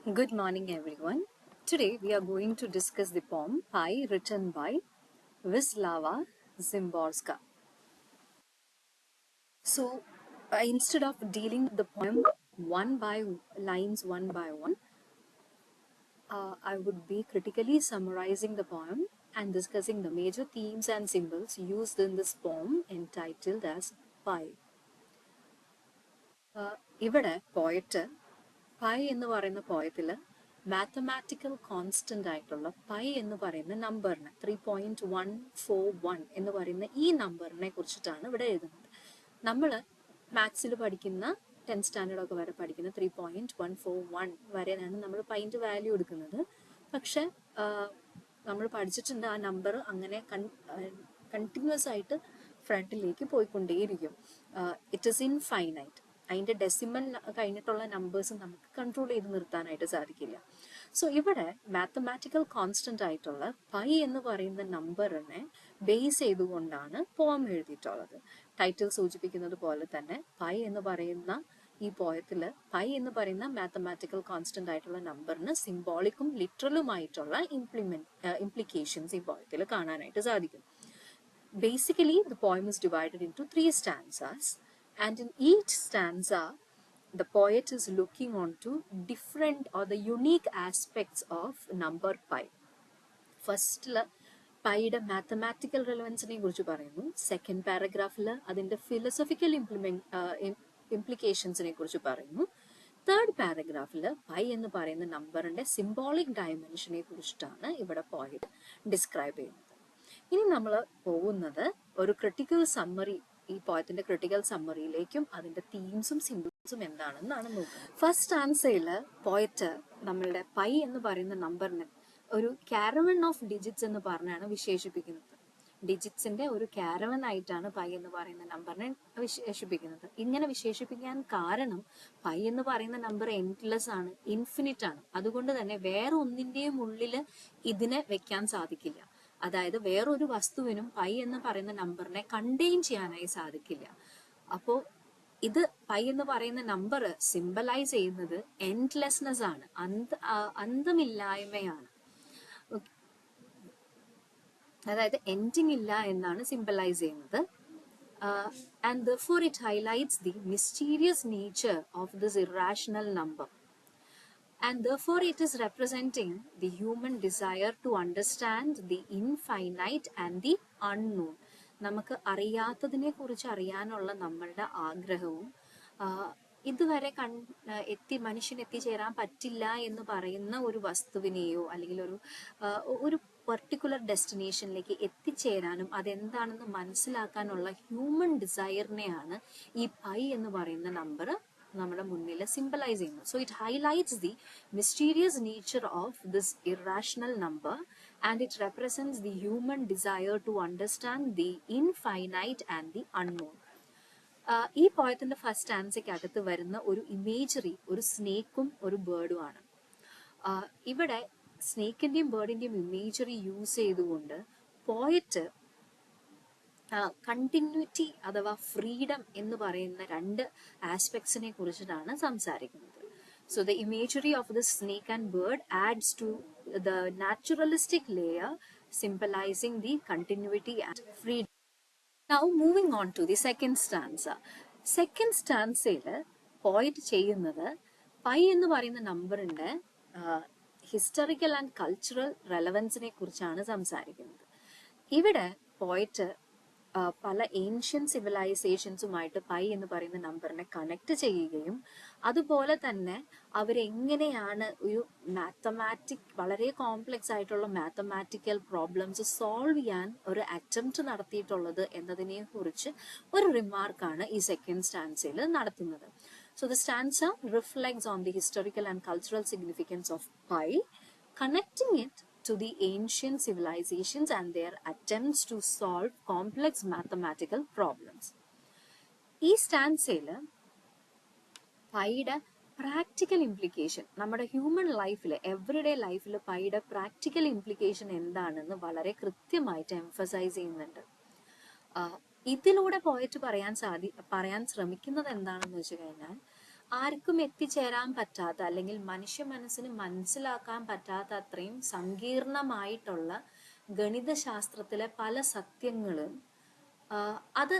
Good morning, everyone. Today we are going to discuss the poem Pi written by Wisława Szymborska. So, instead of dealing with the poem one by one, I would be critically summarizing the poem and discussing the major themes and symbols used in this poem entitled as Pi. ഇവിടെ poet pi എന്ന് പറയുന്ന പോയത്തിൽ mathematical constant ആയിട്ടുള്ള pi എന്ന് പറയുന്ന നമ്പറിന് 3.141 എന്ന് പറയുന്ന ഈ നമ്പറിനെ കുറിച്ചിട്ടാണ് ഇവിടെ എഴുതുന്നത്. നമ്മൾ മാത്സിൽ പഠിക്കുന്ന 10th സ്റ്റാൻഡേർഡ് ഒക്കെ വരെ പഠിക്കുന്ന 3.141 വരെയാണ് നമ്മൾ പൈൻ്റെ വാല്യൂ എടുക്കുന്നത്. പക്ഷെ നമ്മൾ പഠിച്ചിട്ടുണ്ട് ആ നമ്പർ അങ്ങനെ കണ്ടിന്യൂസ് ആയിട്ട് ഫ്രണ്ടിലേക്ക് പോയിക്കൊണ്ടേയിരിക്കും. It is infinite. അതിൻ്റെ ഡെസിമൽ കഴിഞ്ഞിട്ടുള്ള നമ്പേഴ്സ് നമുക്ക് കൺട്രോൾ ചെയ്ത് നിർത്താനായിട്ട് സാധിക്കില്ല. സോ ഇവിടെ മാത്തമാറ്റിക്കൽ കോൺസ്റ്റന്റ് ആയിട്ടുള്ള പൈ എന്ന് പറയുന്ന നമ്പറിനെ ബേസ് ചെയ്തുകൊണ്ടാണ് പോം എഴുതിയിട്ടുള്ളത്. ടൈറ്റിൽ സൂചിപ്പിക്കുന്നത് പോലെ തന്നെ പൈ എന്ന് പറയുന്ന ഈ പോയത്തിൽ പൈ എന്ന് പറയുന്ന മാത്തമാറ്റിക്കൽ കോൺസ്റ്റന്റ് ആയിട്ടുള്ള നമ്പറിന് സിംബോളിക്കും ലിറ്ററലുമായിട്ടുള്ള ഇംപ്ലിക്കേഷൻസ് ഈ പോയത്തിൽ കാണാനായിട്ട് സാധിക്കും. Basically, the poem is divided into 3 stanzas, and in each stanza, the poet is looking onto different or the unique aspects of number pi. First, പൈയുടെ മാത്തമാറ്റിക്കൽ റെലവൻസിനെ കുറിച്ച് പറയുന്നു. സെക്കൻഡ് പാരഗ്രാഫിൽ അതിൻ്റെ ഫിലോസഫിക്കൽ ഇംപ്ലിക്കേഷൻസിനെ കുറിച്ച് പറയുന്നു. തേർഡ് പാരഗ്രാഫിൽ പൈ എന്ന് പറയുന്ന നമ്പറിൻ്റെ സിംബോളിക് ഡയമെൻഷനെ കുറിച്ചിട്ടാണ് ഇവിടെ പോയറ്റ് ഡിസ്ക്രൈബ് ചെയ്യുന്നത്. ഇനി നമ്മൾ പോകുന്നത് ഒരു ക്രിട്ടിക്കൽ സമ്മറി, ഈ പോയത്തിന്റെ ക്രിട്ടിക്കൽ സമ്മറിയിലേക്കും അതിന്റെ തീംസും സിംബിൾസും എന്താണെന്നാണ് നോക്കുന്നത്. ഫസ്റ്റ് ആൻസറിൽ പോയറ്റ് നമ്മളുടെ പൈ എന്ന് പറയുന്ന നമ്പറിനെ ഒരു കാരവൺ ഓഫ് ഡിജിറ്റ്സ് എന്ന് പറഞ്ഞാണ് വിശേഷിപ്പിക്കുന്നത്. ഡിജിറ്റ്സിന്റെ ഒരു കാരവൺ ആയിട്ടാണ് പൈ എന്ന് പറയുന്ന നമ്പറിനെ വിശേഷിപ്പിക്കുന്നത്. ഇങ്ങനെ വിശേഷിപ്പിക്കാൻ കാരണം പൈ എന്ന് പറയുന്ന നമ്പർ എൻഡ്ലെസ് ആണ്, ഇൻഫിനിറ്റ് ആണ്. അതുകൊണ്ട് തന്നെ വേറെ ഒന്നിന്റെയും ഉള്ളിൽ ഇതിനെ വെക്കാൻ സാധിക്കില്ല. അതായത് വേറൊരു വസ്തുവിനും പൈ എന്ന് പറയുന്ന നമ്പറിനെ കണ്ടെയ്ൻ ചെയ്യാനായി സാധിക്കില്ല. അപ്പോൾ ഇത് പൈ എന്ന് പറയുന്ന നമ്പർ സിംബലൈസ് ചെയ്യുന്നത് എൻഡ്ലെസ്നെസ് ആണ്, അന്തമില്ലായ്മയാണ്. അതായത് എൻഡിങ് ഇല്ല എന്നാണ് സിംബലൈസ് ചെയ്യുന്നത്. And therefore it highlights the mysterious nature of this irrational number. And therefore it is representing the human desire to understand the infinite and the unknown. നമുക്ക് അറിയാത്തതിനെ കുറിച്ച് അറിയാനുള്ള നമ്മളുടെ ആഗ്രഹവും ഇതുവരെ മനുഷ്യന് എത്തിച്ചേരാൻ പറ്റില്ല എന്ന് പറയുന്ന ഒരു വസ്തുവിനെയോ അല്ലെങ്കിൽ ഒരു പെർട്ടിക്കുലർ ഡെസ്റ്റിനേഷനിലേക്ക് എത്തിച്ചേരാനും അതെന്താണെന്ന് മനസ്സിലാക്കാനുള്ള ഹ്യൂമൻ ഡിസയറിനെയാണ് ഈ പൈ എന്ന് പറയുന്ന നമ്പർ നമ്മുടെ മുന്നിൽ സിംബലൈസ് ചെയ്യുന്നു. So it highlights the mysterious nature of this irrational number and it represents the human desire to understand the infinite and the unknown. ഈ പോയത്തിന്റെ ഫസ്റ്റ് ആൻസയ്ക്ക് അകത്ത് വരുന്ന ഒരു ഇമേജറി ഒരു സ്നേക്കും ഒരു ബേർഡുമാണ്. ഇവിടെ സ്നേക്കിന്റെയും ബേർഡിന്റെയും ഇമേജറി യൂസ് ചെയ്തുകൊണ്ട് പോയറ്റ് കണ്ടിന്യൂറ്റി അഥവാ ഫ്രീഡം എന്ന് പറയുന്ന രണ്ട് ആസ്പെക്ട്സിനെ കുറിച്ചിട്ടാണ് സംസാരിക്കുന്നത്. So the imagery of the snake and bird adds to the naturalistic layer symbolizing the continuity and freedom. Now moving on to the second stanza. Second സ്റ്റാൻസയിൽ point ചെയ്യുന്നത് പൈ എന്ന് പറയുന്ന നമ്പറിന്റെ ഹിസ്റ്ററിക്കൽ ആൻഡ് കൾച്ചറൽ റെലവൻസിനെ കുറിച്ചാണ് സംസാരിക്കുന്നത്. ഇവിടെ പോയിറ്റ് പല ഏൻഷ്യൻ സിവിലൈസേഷൻസുമായിട്ട് പൈ എന്ന് പറയുന്ന നമ്പറിനെ കണക്ട് ചെയ്യുകയും അതുപോലെ തന്നെ അവരെങ്ങനെയാണ് ഒരു വളരെ കോംപ്ലെക്സ് ആയിട്ടുള്ള മാത്തമാറ്റിക്കൽ പ്രോബ്ലംസ് സോൾവ് ചെയ്യാൻ ഒരു അറ്റംപ്റ്റ് നടത്തിയിട്ടുള്ളത് എന്നതിനെ കുറിച്ച് ഒരു റിമാർക്കാണ് ഈ സെക്കൻഡ് സ്റ്റാൻസയിൽ നടത്തുന്നത്. So the stanza reflects on the historical and cultural significance of pi, connecting it to the ancient civilizations and their attempts to solve complex mathematical problems. ഈ സ്റ്റാൻസയിൽ പൈയുടെ practical implication നമ്മുടെ ഹ്യൂമൻ ലൈഫിൽ everyday ലൈഫിൽ പൈയുടെ practical implication എന്താണെന്ന് വളരെ കൃത്യമായിട്ട് emphasise ചെയ്യുന്നുണ്ട്. ഇതിലൂടെ പോയിട്ട് പറയാൻ ശ്രമിക്കുന്നത് എന്താണെന്ന് വെച്ച് കഴിഞ്ഞാൽ ആർക്കും എത്തിച്ചേരാൻ പറ്റാത്ത അല്ലെങ്കിൽ മനുഷ്യ മനസ്സിന് മനസ്സിലാക്കാൻ പറ്റാത്ത അത്രയും സങ്കീർണമായിട്ടുള്ള ഗണിതശാസ്ത്രത്തിലെ പല സത്യങ്ങളും അത്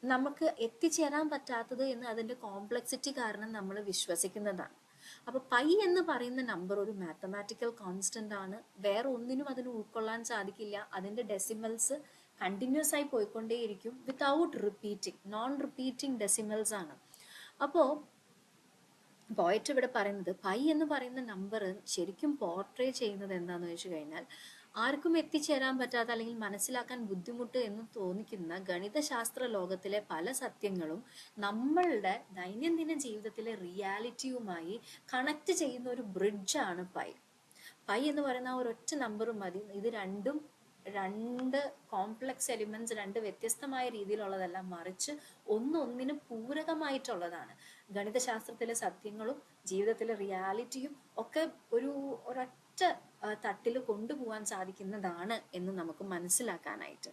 നമുക്ക് എത്തിച്ചേരാൻ പറ്റാത്തത് എന്ന് അതിന്റെ കോംപ്ലക്സിറ്റി കാരണം നമ്മൾ വിശ്വസിക്കുന്നതാണ്. അപ്പൊ പൈ എന്ന് പറയുന്ന നമ്പർ ഒരു മാത്തമാറ്റിക്കൽ കോൺസ്റ്റന്റ് ആണ്. വേറെ ഒന്നിനും അതിന് ഉൾക്കൊള്ളാൻ സാധിക്കില്ല. അതിന്റെ ഡെസിമൽസ് കണ്ടിന്യൂസ് ആയി പോയിക്കൊണ്ടേയിരിക്കും without repeating, non repeating decimals ആണ്. അപ്പോ പോയറ്റ് ഇവിടെ പറയുന്നത് പൈ എന്ന് പറയുന്ന നമ്പർ ശരിക്കും പോർട്രേ ചെയ്യുന്നത് എന്താന്ന് വെച്ച് കഴിഞ്ഞാൽ, ആർക്കും എത്തിച്ചേരാൻ പറ്റാത്ത അല്ലെങ്കിൽ മനസ്സിലാക്കാൻ ബുദ്ധിമുട്ട് എന്ന് തോന്നിക്കുന്ന ഗണിതശാസ്ത്ര ലോകത്തിലെ പല സത്യങ്ങളും നമ്മളുടെ ദൈനംദിന ജീവിതത്തിലെ റിയാലിറ്റിയുമായി കണക്ട് ചെയ്യുന്ന ഒരു ബ്രിഡ്ജാണ് പൈ. പൈ എന്ന് പറയുന്ന ഒരൊറ്റ നമ്പർ മതി. ഇത് രണ്ട് കോംപ്ലക്സ് എലിമെന്റ്സ്, രണ്ട് വ്യത്യസ്തമായ രീതിയിലുള്ളതല്ല, മറിച്ച് ഒന്നൊന്നിനും പൂരകമായിട്ടുള്ളതാണ്. ഗണിതശാസ്ത്രത്തിലെ സത്യങ്ങളും ജീവിതത്തിലെ റിയാലിറ്റിയും ഒക്കെ ഒരൊറ്റ തട്ടിൽ കൊണ്ടുപോകാൻ സാധിക്കുന്നതാണ് എന്ന് നമുക്ക് മനസ്സിലാക്കാനായിട്ട്.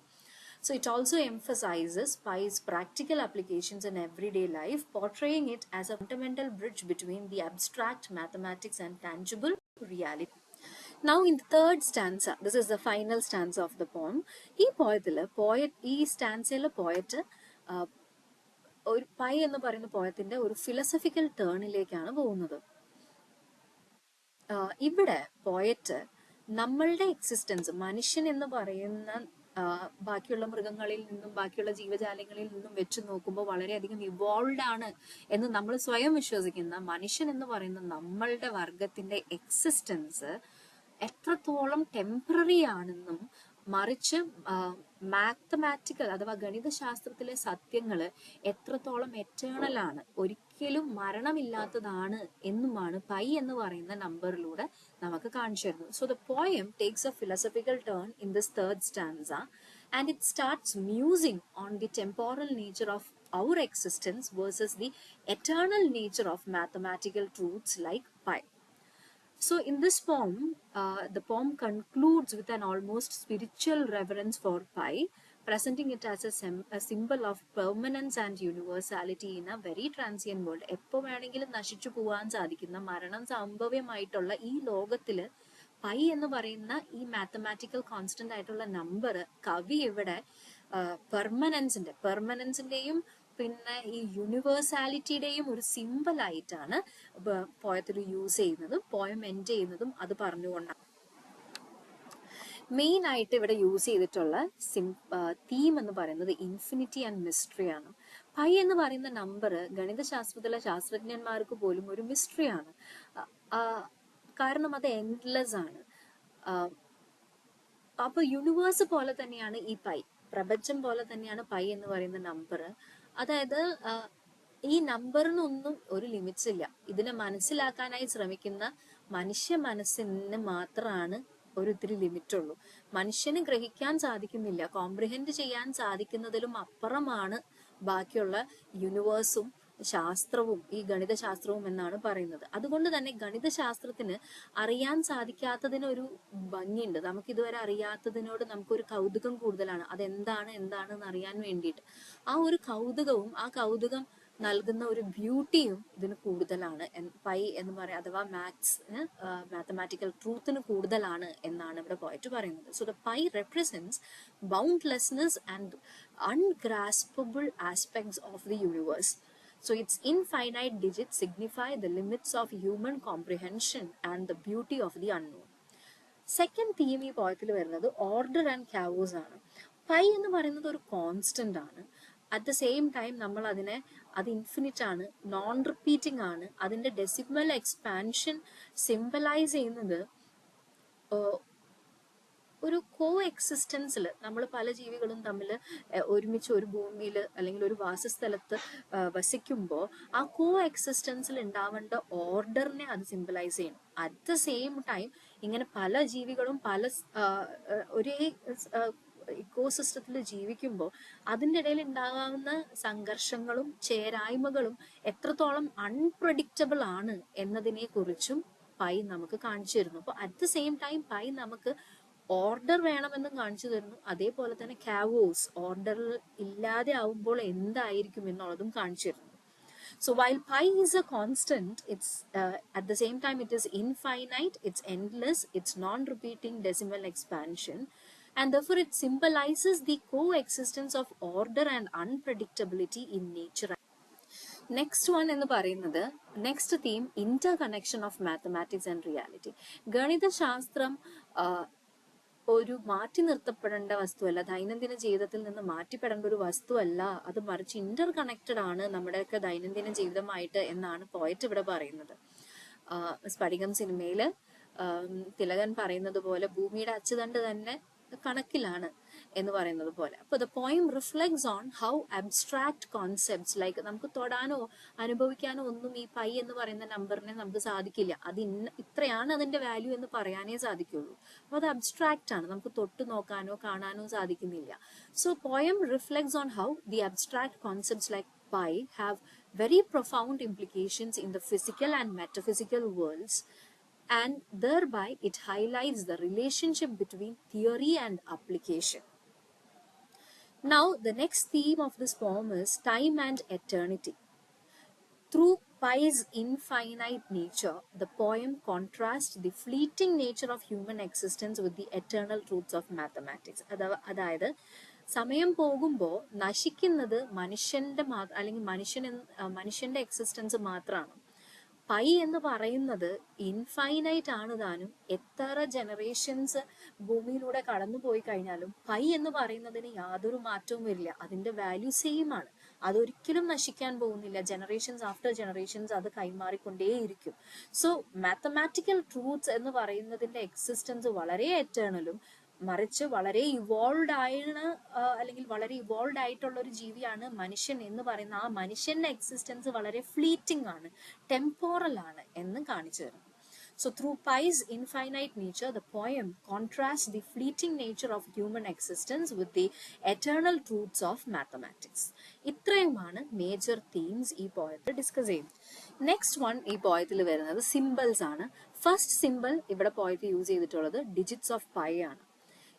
So it also emphasizes Pi's practical applications in everyday life, portraying it as a fundamental bridge between the abstract mathematics and tangible reality. Now in the third stanza, this is the final stanza of the poem. ഈ സ്റ്റാൻസയിലെ poet ഒരു pi എന്ന് പറയുന്ന പോയത്തിന്റെ ഒരു philosophical ടേണിലേക്കാണ് പോകുന്നത്. ഇവിടെ poet നമ്മളുടെ existence, മനുഷ്യൻ എന്ന് പറയുന്ന ബാക്കിയുള്ള മൃഗങ്ങളിൽ നിന്നും ബാക്കിയുള്ള ജീവജാലങ്ങളിൽ നിന്നും വെച്ച് നോക്കുമ്പോൾ വളരെയധികം ഇവോൾവ് ആണ് എന്ന് നമ്മൾ സ്വയം വിശ്വസിക്കുന്ന മനുഷ്യൻ എന്ന് പറയുന്ന നമ്മളുടെ വർഗത്തിന്റെ എക്സിസ്റ്റൻസ് എത്രത്തോളം ടെമ്പററി ആണെന്നും, മറിച്ച് മാത്തമാറ്റിക്കൽ അഥവാ ഗണിതശാസ്ത്രത്തിലെ സത്യങ്ങൾ എത്രത്തോളം എറ്റേണൽ ആണ്, ഒരിക്കലും മരണമില്ലാത്തതാണ് എന്നുമാണ് പൈ എന്ന് പറയുന്ന നമ്പറിലൂടെ നമുക്ക് കാണിച്ചു തരുന്നത്. So the poem takes a philosophical turn in this third stanza and it starts musing on the temporal nature of our existence versus the eternal nature of mathematical truths like pi. So in this poem, the poem concludes with an almost spiritual reverence for pi, presenting it as a symbol of permanence and universality in a very transient world. എപ്പോൾ വേണമെങ്കിലും നശിച്ചു പോകാൻ സാധിക്കുന്ന, മരണം സംഭവ്യമായിട്ടുള്ള ഈ ലോകത്തില് pi എന്ന് പറയുന്ന ഈ മാത്തമാറ്റിക്കൽ കോൺസ്റ്റന്റ് ആയിട്ടുള്ള നമ്പർ കവി ഇവിടെ പെർമനൻസിന്റെയും പിന്നെ ഈ യൂണിവേഴ്സാലിറ്റിയുടെയും ഒരു സിമ്പിൾ ആയിട്ടാണ് പോയത്തിൽ യൂസ് ചെയ്യുന്നതും പോയം എൻഡ് ചെയ്യുന്നതും അത് പറഞ്ഞുകൊണ്ടാണ്. മെയിൻ ആയിട്ട് ഇവിടെ യൂസ് ചെയ്തിട്ടുള്ള തീം എന്ന് പറയുന്നത് ഇൻഫിനിറ്റി ആൻഡ് മിസ്റ്ററി ആണ്. പൈ എന്ന് പറയുന്ന നമ്പർ ഗണിതശാസ്ത്രത്തിലെ ശാസ്ത്രജ്ഞന്മാർക്ക് പോലും ഒരു മിസ്റ്ററി ആണ്. കാരണം അത് എൻഡ്ലെസ് ആണ്. അപ്പൊ യൂണിവേഴ്സ് പോലെ തന്നെയാണ് ഈ പൈ, പ്രപഞ്ചം പോലെ തന്നെയാണ് പൈ എന്ന് പറയുന്ന നമ്പർ. അതായത് ഈ നമ്പറിനൊന്നും ഒരു ലിമിറ്റ്സ് ഇല്ല. ഇതിനെ മനസ്സിലാക്കാനായി ശ്രമിക്കുന്ന മനുഷ്യ മനസ്സിന് മാത്രമാണ് ഒരിത്തിരി ലിമിറ്റ് ഉള്ളൂ. മനുഷ്യന് ഗ്രഹിക്കാൻ സാധിക്കുന്നില്ല, കോംപ്രിഹെൻഡ് ചെയ്യാൻ സാധിക്കുന്നതിലും അപ്പുറമാണ് ബാക്കിയുള്ള യൂണിവേഴ്സും ശാസ്ത്രവും ഈ ഗണിതശാസ്ത്രവും എന്നാണ് പറയുന്നത്. അതുകൊണ്ട് തന്നെ ഗണിതശാസ്ത്രത്തിന് അറിയാൻ സാധിക്കാത്തതിനൊരു ഭംഗിയുണ്ട്. നമുക്ക് ഇതുവരെ അറിയാത്തതിനോട് നമുക്കൊരു കൗതുകം കൂടുതലാണ്. എന്താണെന്ന് അറിയാൻ വേണ്ടിയിട്ട് ആ ഒരു കൗതുകവും ആ കൗതുകം നൽകുന്ന ഒരു ബ്യൂട്ടിയും ഇതിന് കൂടുതലാണ്. പൈ എന്ന് പറയാം അഥവാ മാത്തമാറ്റിക്കൽ ട്രൂത്തിന് കൂടുതലാണ് എന്നാണ് ഇവിടെ പോയിട്ട് പറയുന്നത്. So the pi represents boundlessness and ungraspable aspects of the universe. So its infinite digits signify the limits of human comprehension and the beauty of the unknown. Second theme ഈ പോയത്തിൽ വരുന്നത് ഓർഡർ ആൻഡ് ക്യാവോസ് ആണ്. Pi എന്ന് പറയുന്നത് ഒരു constant ആണ്. At the same time നമ്മൾ അത് ഇൻഫിനിറ്റ് ആണ്, നോൺ റിപ്പീറ്റിംഗ് ആണ്. അതിന്റെ ഡെസിമൽ എക്സ്പാൻഷൻ സിംബലൈസ് ചെയ്യുന്നത് ഒരു കോ എക്സിസ്റ്റൻസിൽ നമ്മൾ പല ജീവികളും തമ്മിൽ ഒരുമിച്ച് ഒരു ഭൂമിയിൽ അല്ലെങ്കിൽ ഒരു വാസസ്ഥലത്ത് വസിക്കുമ്പോൾ ആ കോ എക്സിസ്റ്റൻസിൽ ഉണ്ടാവേണ്ട ഓർഡറിനെ അത് സിംബലൈസ് ചെയ്യണം. അറ്റ് ദ സെയിം ടൈം ഇങ്ങനെ പല ജീവികളും ഒരേ ഇക്കോസിസ്റ്റത്തിൽ ജീവിക്കുമ്പോൾ അതിൻ്റെ ഇടയിൽ ഉണ്ടാകാവുന്ന സംഘർഷങ്ങളും ചേരായ്മകളും എത്രത്തോളം അൺപ്രഡിക്റ്റബിൾ ആണ് എന്നതിനെ കുറിച്ചും പൈ നമുക്ക് കാണിച്ചു തരുന്നു. അപ്പോൾ at the same time pi നമുക്ക് ഓർഡർ വേണമെന്നും കാണിച്ചു തരുന്നു. അതേപോലെ തന്നെ ക്യാവോസ്, ഓർഡർ ഇല്ലാതെ ആവുമ്പോൾ എന്തായിരിക്കും എന്നുള്ളതും കാണിച്ചു തരുന്നു. So while pi is a constant, it's at the same time it is infinite, it's endless, it's non-repeating decimal expansion, and therefore it symbolizes the coexistence of order and unpredictability in nature. Next one എന്ന് പറയുന്നത് next theme Inter connection of mathematics and reality. ഗണിതശാസ്ത്രം ഒരു മാറ്റി നിർത്തപ്പെടേണ്ട വസ്തുവല്ല, ദൈനംദിന ജീവിതത്തിൽ നിന്ന് മാറ്റിപ്പെടേണ്ട ഒരു വസ്തുവല്ല, അത് മറിച്ച് ഇന്റർ കണക്റ്റഡ് ആണ് നമ്മുടെയൊക്കെ ദൈനംദിന ജീവിതമായിട്ട് എന്നാണ് പോയറ്റ് ഇവിടെ പറയുന്നത്. സ്ഫടികം സിനിമയിൽ തിലകൻ പറയുന്നത് പോലെ ഭൂമിയുടെ അച്ചുതണ്ട് തന്നെ കണക്കിലാണ് എന്ന് പറയുന്നത് പോലെ. അപ്പോൾ the poem reflects on how abstract concepts like നമുക്ക് തൊടാനോ അനുഭവിക്കാനോ ഒന്നും ഈ പൈ എന്ന് പറയുന്ന നമ്പറിനെ നമുക്ക് സാധിക്കില്ല. അത് ഇത്രയാണ് അതിന്റെ വാല്യൂ എന്ന് പറയാനേ സാധിക്കുള്ളൂ. അപ്പോൾ അത് അബ്സ്ട്രാക്റ്റ് ആണ്, നമുക്ക് തൊട്ട് നോക്കാനോ കാണാനോ സാധിക്കുന്നില്ല. So poem reflects on how the abstract concepts like pi have very profound implications in the physical and metaphysical worlds, and thereby it highlights the relationship between theory and application. Now the next theme of this poem is time and eternity. Through pi's infinite nature, the poem contrasts the fleeting nature of human existence with the eternal truths of mathematics. അതായത് സമയം പോകുമ്പോൾ നശിക്കുന്നത് മനുഷ്യന്റെ അല്ലെങ്കിൽ മനുഷ്യന്റെ existence മാത്രമാണ്. Pi എന്ന് പറയുന്നത് ഇൻഫൈനൈറ്റ് ആണ് താനും. എത്ര ജനറേഷൻസ് ഭൂമിയിലൂടെ കടന്നു പോയി കഴിഞ്ഞാലും പൈ എന്ന് പറയുന്നതിന് യാതൊരു മാറ്റവും വരില്ല. അതിന്റെ വാല്യൂ സെയിം ആണ്, അതൊരിക്കലും നശിക്കാൻ പോകുന്നില്ല. ജനറേഷൻസ് ആഫ്റ്റർ ജനറേഷൻസ് അത് കൈമാറിക്കൊണ്ടേയിരിക്കും. സോ മാത്തമാറ്റിക്കൽ ട്രൂത്ത്സ് എന്ന് പറയുന്നതിന്റെ എക്സിസ്റ്റൻസ് വളരെ എറ്റേണലും മറിച്ച് വളരെ ഇവോൾവ് ആണ്, അല്ലെങ്കിൽ വളരെ ഇവോൾവ് ആയിട്ടുള്ള ഒരു ജീവിയാണ് മനുഷ്യൻ എന്ന് പറയുന്ന ആ മനുഷ്യന്റെ എക്സിസ്റ്റൻസ് വളരെ ഫ്ലീറ്റിംഗ് ആണ്, ടെമ്പോറൽ ആണ് എന്ന് കാണിച്ചു തരുന്നു. So through pi's infinite nature, the poem contrasts the fleeting nature of human existence with the eternal truths of mathematics. ഇത്രയുമാണ് മേജർ തീംസ് ഈ പോയത്തിൽ ഡിസ്കസ് ചെയ്യുന്നത്. നെക്സ്റ്റ് വൺ ഈ പോയത്തിൽ വരുന്നത് സിമ്പിൾസ് ആണ്. ഫസ്റ്റ് സിമ്പിൾ ഇവിടെ പോയത്തിൽ യൂസ് ചെയ്തിട്ടുള്ളത് ഡിജിറ്റ്സ് ഓഫ് പൈ ആണ്.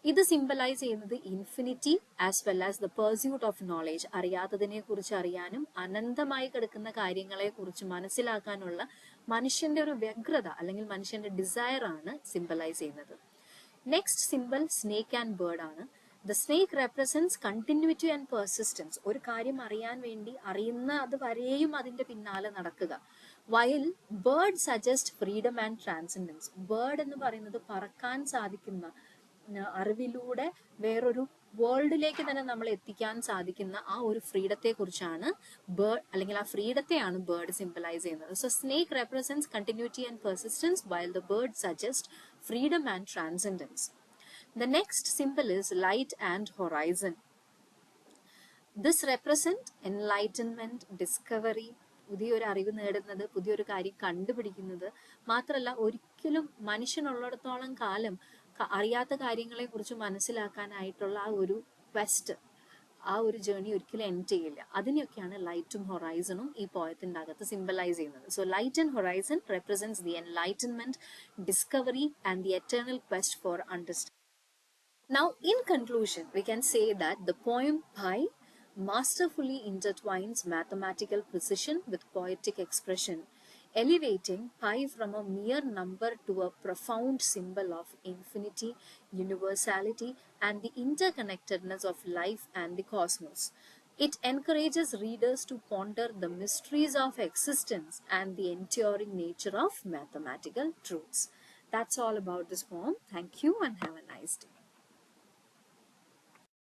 ഇത് സിംബലൈസ് ചെയ്യുന്നത് infinity as well as the pursuit of knowledge, അറിയാത്തതിനെ കുറിച്ച് അറിയാനും അനന്തമായി കിടക്കുന്ന കാര്യങ്ങളെ കുറിച്ച് മനസ്സിലാക്കാനുള്ള മനുഷ്യന്റെ ഒരു വ്യഗ്രത അല്ലെങ്കിൽ മനുഷ്യന്റെ ഡിസയർ ആണ് സിംബലൈസ് ചെയ്യുന്നത്. Next symbol snake and bird ആണ്. The snake represents continuity and persistence, ഒരു കാര്യം അറിയാൻ വേണ്ടി അറിയുന്ന അത് വരെയും അതിന്റെ പിന്നാലെ നടക്കുക. While bird suggest freedom and transcendence, bird എന്ന് പറയുന്നത് പറക്കാൻ സാധിക്കുന്ന, അറിവിലൂടെ വേറൊരു വേൾഡിലേക്ക് തന്നെ നമ്മൾ എത്തിക്കാൻ സാധിക്കുന്ന ആ ഒരു ഫ്രീഡത്തെ കുറിച്ചാണ് ബേർഡ്, അല്ലെങ്കിൽ ആ ഫ്രീഡത്തെയാണ് ബേർഡ് സിംബലൈസ് ചെയ്യുന്നത്. So snake represents continuity and persistence while the bird suggest freedom and transcendence. The next symbol is light and horizon. This represent enlightenment, discovery, പുതിയൊരു അറിവ് നേടുന്നത്, പുതിയൊരു കാര്യം കണ്ടുപിടിക്കുന്നത്. മാത്രമല്ല ഒരിക്കലും മനുഷ്യനുള്ളിടത്തോളം കാലം അറിയാത്ത കാര്യങ്ങളെ കുറിച്ച് മനസ്സിലാക്കാനായിട്ടുള്ള ആ ഒരു ക്വസ്റ്റ്, ആ ഒരു ജേർണി ഒരിക്കലും എൻഡ് ചെയ്യില്ല. അതിനെയൊക്കെയാണ് ലൈറ്റും ഹൊറൈസണും ഈ പോയത്തിന്റെ അകത്ത് സിംബലൈസ് ചെയ്യുന്നത്. So light and horizon represents the enlightenment, discovery and the eternal quest for understanding. Now, in conclusion, we can say that the poem Pi masterfully intertwines mathematical precision with poetic expression, elevating pi from a mere number to a profound symbol of infinity, universality, and the interconnectedness of life and the cosmos. It encourages readers to ponder the mysteries of existence and the enduring nature of mathematical truths. That's all about this poem. Thank you and have a nice day.